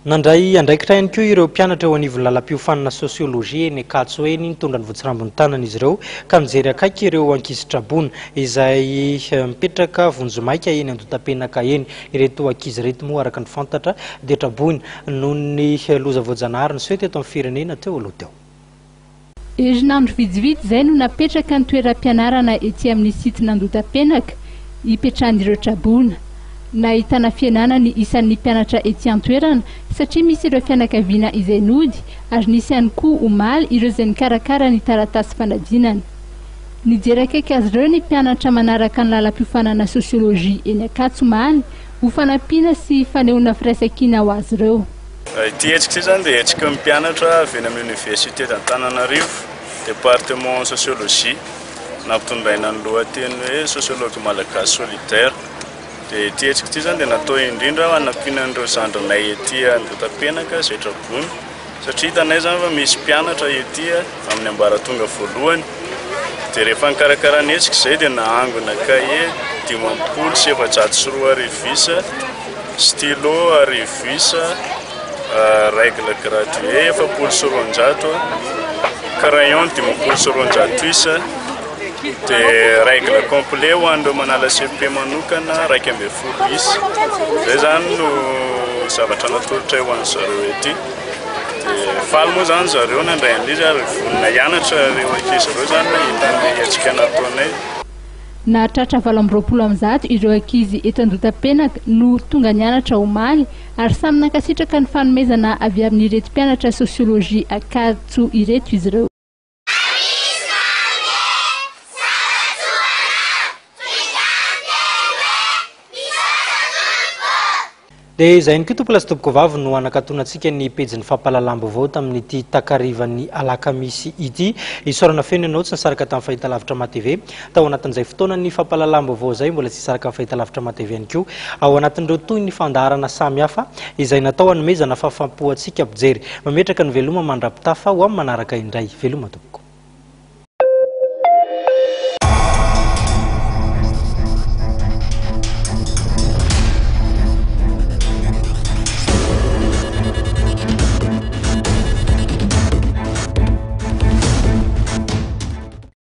Nandray andraikitra ihany koa ireo mpianatra eo anivon'ny lalam-piofanana sosiolojia eny Ankatso eny nitondra ny votsirambony tanana izy ireo ka mijery akaiky ireo ankizy Trabona izay mipetraka vonjomaika eny Andotapenaka eny. Ireto ankizy reto moa araka ny fantatra dia Trabona noho ny loza voajanahary ny soety eto amin'ny firenena teo aloha teo. Herinandro vitsivitsy izay no napetraka ny toeram-pianarana ety amin'ny sitina Andotapenaka hipetrahan'ireo Trabona. Nahitana fianana ny isan'ny mpianatra ety an-toerana satria misy ireo fianakaviana izay nody ary nisy ihany koa omaly ireo izay nikarakara ny taratasy fanadinana. Nijery akaiky azy ireo ny mpianatra manaraka ny lalam-piofanana sosiolojia eny Ankatso omaly ho fanampiana sy fanehoana firaisankina ho azy ireo. Ity hetsika ity zany dia hetsika mpianatra avy eny amin'ny Université d'Antananarivo, département sosiolojia, nampitondraina ny lohateny hoe sosiologue malagasy solidaire. Ity hetsika ity zany dia natao indrindra hanampianan'ireo zandrinay ety Andotapenaka izay Trabona satria hitanay zany fa misy mpianatra ety amin'ny ambaratonga voalohany dia rehefa nikarakara ny hetsika izay dia nahangona kahie 704 arivisa, stylo arivisa, règle graduée 700, crayon 700 dia règle complet ho an'ireo manala CP manokana 12 isa. Izay zany no zavatra natolotra ho an'ny zareo ety. Dia faly moa zany zareo nandray an'izy ary vonona hianatra ireo ankizy ireo zany hitan'ny hetsika nataonay. Nahatratra 720 ireo ankizy eto Andotapenaka no tonga nianatra omaly ary samy nankasitraka ny fanomezana avy amin'ireto mpianatra sosiolojia Ankatso ireto izy ireo. Dia izay ihany koa tompolasy toboko vavy no anakatonantsika ny pejin'ny fampahalalam-baovao tamin'ity takarivan'ny alakamisy ity. Isorana feno ianao tsy nisaraka tamin'ny fahitalavitra MATV. Tao anatin'izay fotoana ny fampahalalam-baovao izay mbola tsy nisaraka amin'ny fahitalavitra MATV ihany koa. Ao anatin'ireo toy ny fandaharana samihafa izay natao hanomezana fahampoantsika mpijery. Mametraka ny veloma mandrapitafa ho amin'ny manaraka indray. Veloma tompoko.